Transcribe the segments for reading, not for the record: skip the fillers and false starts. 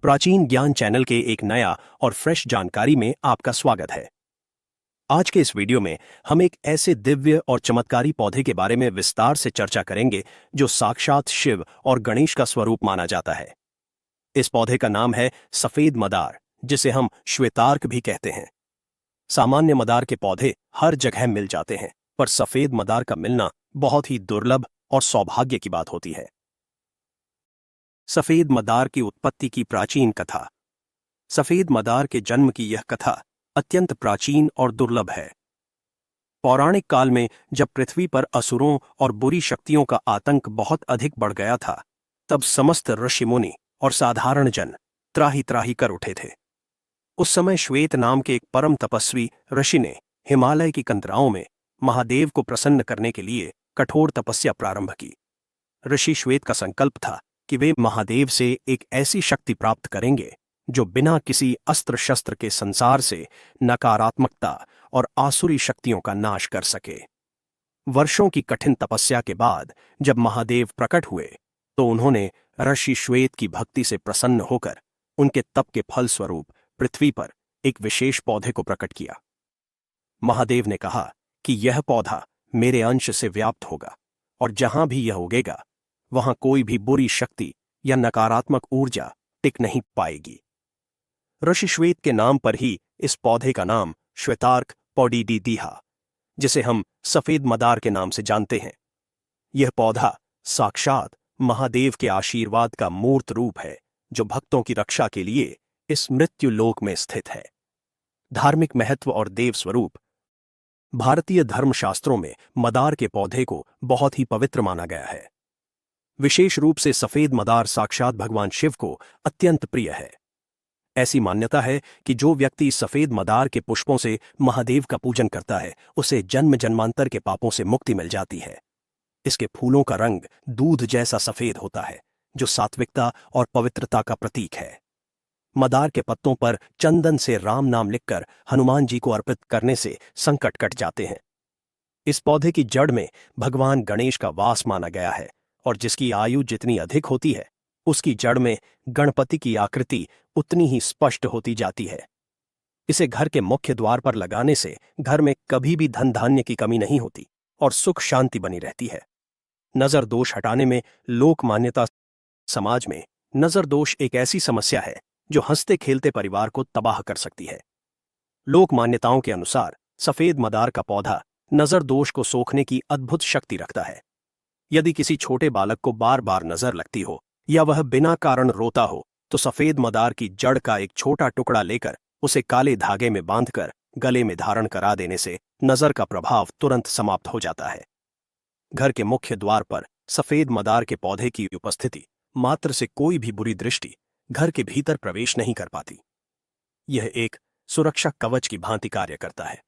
प्राचीन ज्ञान चैनल के एक नया और फ्रेश जानकारी में आपका स्वागत है। आज के इस वीडियो में हम एक ऐसे दिव्य और चमत्कारी पौधे के बारे में विस्तार से चर्चा करेंगे जो साक्षात शिव और गणेश का स्वरूप माना जाता है। इस पौधे का नाम है सफेद मदार, जिसे हम श्वेतार्क भी कहते हैं। सामान्य मदार के पौधे हर जगह मिल जाते हैं, पर सफेद मदार का मिलना बहुत ही दुर्लभ और सौभाग्य की बात होती है। सफेद मदार की उत्पत्ति की प्राचीन कथा। सफेद मदार के जन्म की यह कथा अत्यंत प्राचीन और दुर्लभ है। पौराणिक काल में जब पृथ्वी पर असुरों और बुरी शक्तियों का आतंक बहुत अधिक बढ़ गया था, तब समस्त ऋषि मुनि और साधारण जन त्राही त्राही कर उठे थे। उस समय श्वेत नाम के एक परम तपस्वी ऋषि ने हिमालय की कंदराओं में महादेव को प्रसन्न करने के लिए कठोर तपस्या प्रारंभ की। ऋषि श्वेत का संकल्प था कि वे महादेव से एक ऐसी शक्ति प्राप्त करेंगे जो बिना किसी अस्त्र शस्त्र के संसार से नकारात्मकता और आसुरी शक्तियों का नाश कर सके। वर्षों की कठिन तपस्या के बाद जब महादेव प्रकट हुए तो उन्होंने ऋषि श्वेत की भक्ति से प्रसन्न होकर उनके तप के फलस्वरूप पृथ्वी पर एक विशेष पौधे को प्रकट किया। महादेव ने कहा कि यह पौधा मेरे अंश से व्याप्त होगा और जहां भी यह उगेगा वहां कोई भी बुरी शक्ति या नकारात्मक ऊर्जा टिक नहीं पाएगी। ऋषि श्वेत के नाम पर ही इस पौधे का नाम श्वेतार्क पौडीडी दिहा, जिसे हम सफेद मदार के नाम से जानते हैं। यह पौधा साक्षात महादेव के आशीर्वाद का मूर्त रूप है, जो भक्तों की रक्षा के लिए इस मृत्यु लोक में स्थित है। धार्मिक महत्व और देव स्वरूप। भारतीय धर्मशास्त्रों में मदार के पौधे को बहुत ही पवित्र माना गया है। विशेष रूप से सफेद मदार साक्षात भगवान शिव को अत्यंत प्रिय है। ऐसी मान्यता है कि जो व्यक्ति सफेद मदार के पुष्पों से महादेव का पूजन करता है, उसे जन्म जन्मांतर के पापों से मुक्ति मिल जाती है। इसके फूलों का रंग दूध जैसा सफेद होता है, जो सात्विकता और पवित्रता का प्रतीक है। मदार के पत्तों पर चंदन से राम नाम लिखकर हनुमान जी को अर्पित करने से संकट कट जाते हैं। इस पौधे की जड़ में भगवान गणेश का वास माना गया है, और जिसकी आयु जितनी अधिक होती है, उसकी जड़ में गणपति की आकृति उतनी ही स्पष्ट होती जाती है। इसे घर के मुख्य द्वार पर लगाने से घर में कभी भी धन धान्य की कमी नहीं होती और सुख शांति बनी रहती है। नजर दोष हटाने में लोक मान्यता। समाज में नजर दोष एक ऐसी समस्या है जो हंसते खेलते परिवार को तबाह कर सकती है। लोक मान्यताओं के अनुसार सफेद मदार का पौधा नजर दोष को सोखने की अद्भुत शक्ति रखता है। यदि किसी छोटे बालक को बार बार नजर लगती हो या वह बिना कारण रोता हो, तो सफेद मदार की जड़ का एक छोटा टुकड़ा लेकर उसे काले धागे में बांधकर गले में धारण करा देने से नजर का प्रभाव तुरंत समाप्त हो जाता है। घर के मुख्य द्वार पर सफेद मदार के पौधे की उपस्थिति मात्र से कोई भी बुरी दृष्टि घर के भीतर प्रवेश नहीं कर पाती। यह एक सुरक्षा कवच की भांति कार्य करता है।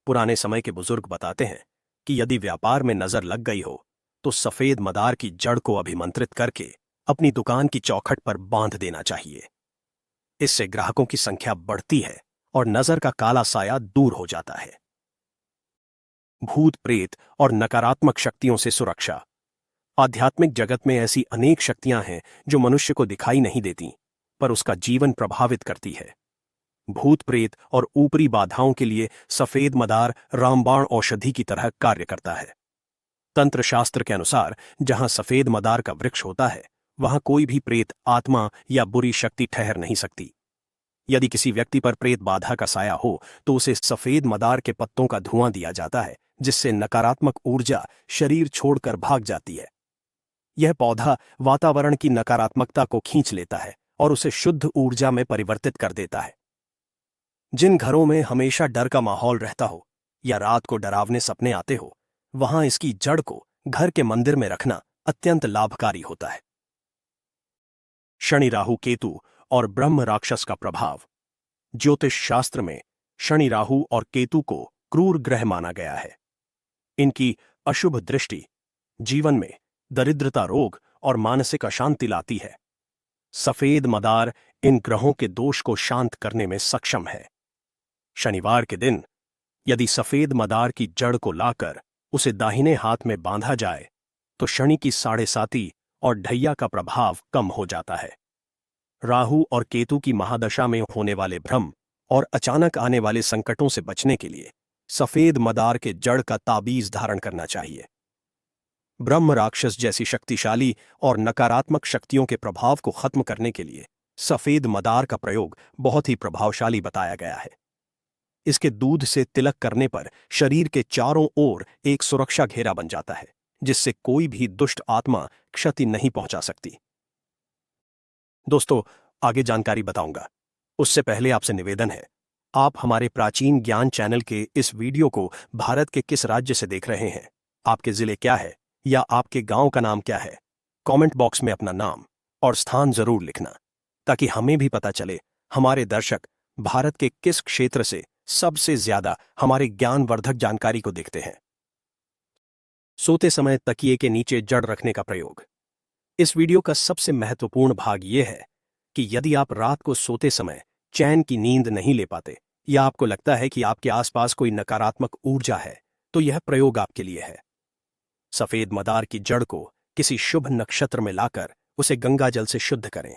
पुराने समय के बुजुर्ग बताते हैं कि यदि व्यापार में नजर लग गई हो तो सफेद मदार की जड़ को अभिमंत्रित करके अपनी दुकान की चौखट पर बांध देना चाहिए। इससे ग्राहकों की संख्या बढ़ती है और नजर का काला साया दूर हो जाता है। भूत प्रेत और नकारात्मक शक्तियों से सुरक्षा। आध्यात्मिक जगत में ऐसी अनेक शक्तियां हैं जो मनुष्य को दिखाई नहीं देती, पर उसका जीवन प्रभावित करती है। भूत प्रेत और ऊपरी बाधाओं के लिए सफेद मदार रामबाण औषधि की तरह कार्य करता है। तंत्र शास्त्र के अनुसार जहां सफेद मदार का वृक्ष होता है, वहां कोई भी प्रेत आत्मा या बुरी शक्ति ठहर नहीं सकती। यदि किसी व्यक्ति पर प्रेत बाधा का साया हो तो उसे सफेद मदार के पत्तों का धुआं दिया जाता है, जिससे नकारात्मक ऊर्जा शरीर छोड़कर भाग जाती है। यह पौधा वातावरण की नकारात्मकता को खींच लेता है और उसे शुद्ध ऊर्जा में परिवर्तित कर देता है। जिन घरों में हमेशा डर का माहौल रहता हो या रात को डरावने सपने आते हो, वहां इसकी जड़ को घर के मंदिर में रखना अत्यंत लाभकारी होता है। शनि राहु केतु और ब्रह्म राक्षस का प्रभाव। ज्योतिष शास्त्र में शनि राहु और केतु को क्रूर ग्रह माना गया है। इनकी अशुभ दृष्टि जीवन में दरिद्रता, रोग और मानसिक अशांति लाती है। सफेद मदार इन ग्रहों के दोष को शांत करने में सक्षम है। शनिवार के दिन यदि सफेद मदार की जड़ को लाकर उसे दाहिने हाथ में बांधा जाए तो शनि की साढ़े साती और ढैया का प्रभाव कम हो जाता है। राहु और केतु की महादशा में होने वाले भ्रम और अचानक आने वाले संकटों से बचने के लिए सफेद मदार के जड़ का ताबीज धारण करना चाहिए। ब्रह्म राक्षस जैसी शक्तिशाली और नकारात्मक शक्तियों के प्रभाव को खत्म करने के लिए सफेद मदार का प्रयोग बहुत ही प्रभावशाली बताया गया है। इसके दूध से तिलक करने पर शरीर के चारों ओर एक सुरक्षा घेरा बन जाता है, जिससे कोई भी दुष्ट आत्मा क्षति नहीं पहुंचा सकती। दोस्तों, आगे जानकारी बताऊंगा, उससे पहले आपसे निवेदन है, आप हमारे प्राचीन ज्ञान चैनल के इस वीडियो को भारत के किस राज्य से देख रहे हैं, आपके जिले क्या है या आपके गांव का नाम क्या है, कमेंट बॉक्स में अपना नाम और स्थान जरूर लिखना, ताकि हमें भी पता चले हमारे दर्शक भारत के किस क्षेत्र से सबसे ज्यादा हमारे ज्ञानवर्धक जानकारी को देखते हैं। सोते समय तकिए के नीचे जड़ रखने का प्रयोग। इस वीडियो का सबसे महत्वपूर्ण भाग यह है कि यदि आप रात को सोते समय चैन की नींद नहीं ले पाते या आपको लगता है कि आपके आसपास कोई नकारात्मक ऊर्जा है, तो यह प्रयोग आपके लिए है। सफेद मदार की जड़ को किसी शुभ नक्षत्र में लाकर उसे गंगा जल से शुद्ध करें।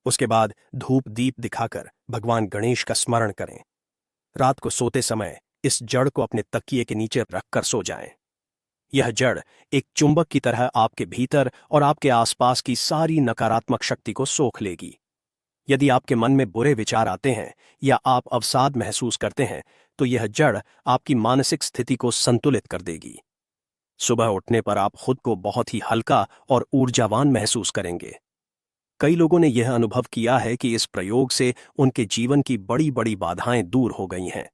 उसके बाद धूप दीप दिखाकर भगवान गणेश का स्मरण करें। रात को सोते समय इस जड़ को अपने तकिए के नीचे रखकर सो जाएं। यह जड़ एक चुंबक की तरह आपके भीतर और आपके आसपास की सारी नकारात्मक शक्ति को सोख लेगी। यदि आपके मन में बुरे विचार आते हैं या आप अवसाद महसूस करते हैं, तो यह जड़ आपकी मानसिक स्थिति को संतुलित कर देगी। सुबह उठने पर आप खुद को बहुत ही हल्का और ऊर्जावान महसूस करेंगे। कई लोगों ने यह अनुभव किया है कि इस प्रयोग से उनके जीवन की बड़ी बड़ी बाधाएं दूर हो गई हैं।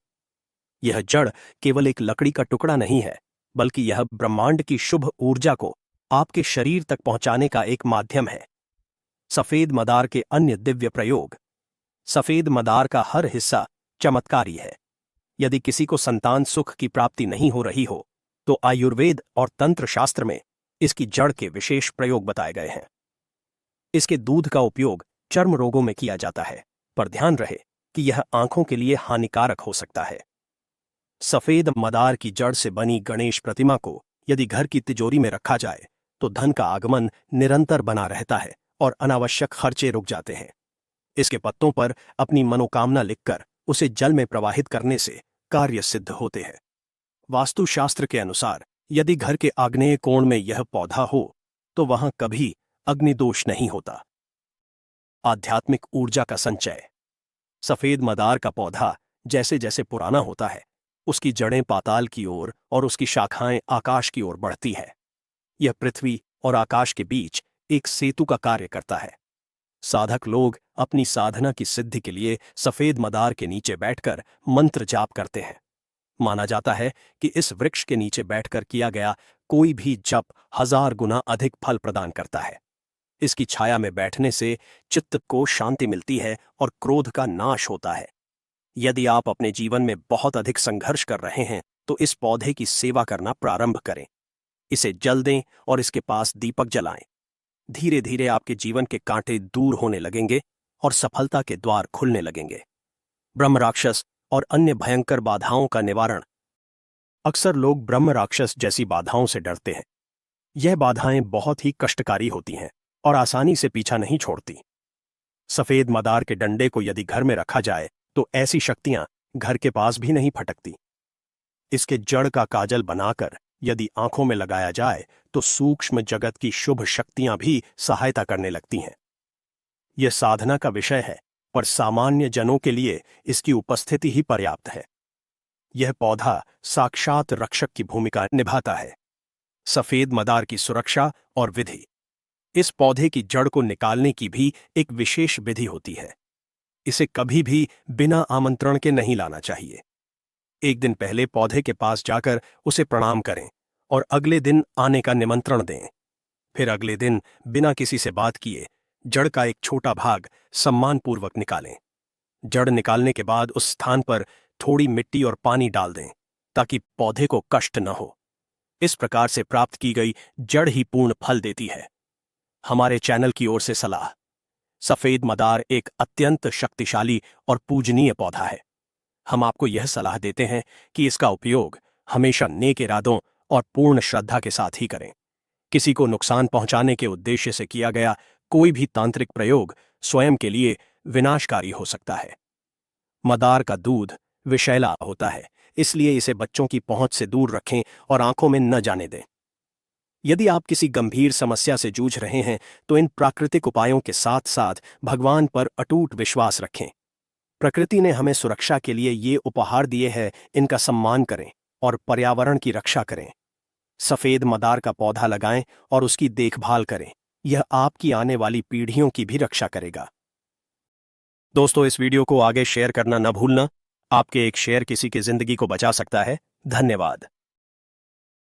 यह जड़ केवल एक लकड़ी का टुकड़ा नहीं है, बल्कि यह ब्रह्मांड की शुभ ऊर्जा को आपके शरीर तक पहुंचाने का एक माध्यम है। सफेद मदार के अन्य दिव्य प्रयोग। सफेद मदार का हर हिस्सा चमत्कारी है। यदि किसी को संतान सुख की प्राप्ति नहीं हो रही हो, तो आयुर्वेद और तंत्र शास्त्र में इसकी जड़ के विशेष प्रयोग बताए गए हैं। इसके दूध का उपयोग चर्म रोगों में किया जाता है, पर ध्यान रहे कि यह आंखों के लिए हानिकारक हो सकता है। सफेद मदार की जड़ से बनी गणेश प्रतिमा को यदि घर की तिजोरी में रखा जाए, तो धन का आगमन निरंतर बना रहता है और अनावश्यक खर्चे रुक जाते हैं। इसके पत्तों पर अपनी मनोकामना लिखकर उसे जल में प्रवाहित करने से कार्य सिद्ध होते हैं। वास्तुशास्त्र के अनुसार यदि घर के आग्नेय कोण में यह पौधा हो, तो वहां कभी अग्निदोष नहीं होता। आध्यात्मिक ऊर्जा का संचय। सफेद मदार का पौधा जैसे जैसे पुराना होता है, उसकी जड़ें पाताल की ओर और उसकी शाखाएं आकाश की ओर बढ़ती है। यह पृथ्वी और आकाश के बीच एक सेतु का कार्य करता है। साधक लोग अपनी साधना की सिद्धि के लिए सफेद मदार के नीचे बैठकर मंत्र जाप करते हैं। माना जाता है कि इस वृक्ष के नीचे बैठकर किया गया कोई भी जप 1000 गुना अधिक फल प्रदान करता है। इसकी छाया में बैठने से चित्त को शांति मिलती है और क्रोध का नाश होता है। यदि आप अपने जीवन में बहुत अधिक संघर्ष कर रहे हैं, तो इस पौधे की सेवा करना प्रारंभ करें। इसे जल दें और इसके पास दीपक जलाएं। धीरे धीरे आपके जीवन के कांटे दूर होने लगेंगे और सफलता के द्वार खुलने लगेंगे। ब्रह्म राक्षस और अन्य भयंकर बाधाओं का निवारण। अक्सर लोग ब्रह्म राक्षस जैसी बाधाओं से डरते हैं। यह बाधाएं बहुत ही कष्टकारी होती हैं और आसानी से पीछा नहीं छोड़ती। सफेद मदार के डंडे को यदि घर में रखा जाए, तो ऐसी शक्तियां घर के पास भी नहीं फटकती। इसके जड़ का काजल बनाकर यदि आंखों में लगाया जाए, तो सूक्ष्म जगत की शुभ शक्तियां भी सहायता करने लगती हैं। यह साधना का विषय है, पर सामान्य जनों के लिए इसकी उपस्थिति ही पर्याप्त है। यह पौधा साक्षात रक्षक की भूमिका निभाता है। सफेद मदार की सुरक्षा और विधि। इस पौधे की जड़ को निकालने की भी एक विशेष विधि होती है। इसे कभी भी बिना आमंत्रण के नहीं लाना चाहिए। एक दिन पहले पौधे के पास जाकर उसे प्रणाम करें और अगले दिन आने का निमंत्रण दें। फिर अगले दिन बिना किसी से बात किए जड़ का एक छोटा भाग सम्मानपूर्वक निकालें। जड़ निकालने के बाद उस स्थान पर थोड़ी मिट्टी और पानी डाल दें, ताकि पौधे को कष्ट न हो। इस प्रकार से प्राप्त की गई जड़ ही पूर्ण फल देती है। हमारे चैनल की ओर से सलाह। सफेद मदार एक अत्यंत शक्तिशाली और पूजनीय पौधा है। हम आपको यह सलाह देते हैं कि इसका उपयोग हमेशा नेक इरादों और पूर्ण श्रद्धा के साथ ही करें। किसी को नुकसान पहुंचाने के उद्देश्य से किया गया कोई भी तांत्रिक प्रयोग स्वयं के लिए विनाशकारी हो सकता है। मदार का दूध विषैला होता है, इसलिए इसे बच्चों की पहुंच से दूर रखें और आंखों में न जाने दें। यदि आप किसी गंभीर समस्या से जूझ रहे हैं तो इन प्राकृतिक उपायों के साथ साथ भगवान पर अटूट विश्वास रखें। प्रकृति ने हमें सुरक्षा के लिए ये उपहार दिए हैं, इनका सम्मान करें और पर्यावरण की रक्षा करें। सफेद मदार का पौधा लगाएं और उसकी देखभाल करें। यह आपकी आने वाली पीढ़ियों की भी रक्षा करेगा। दोस्तों, इस वीडियो को आगे शेयर करना न भूलना। आपके एक शेयर किसी की जिंदगी को बचा सकता है। धन्यवाद।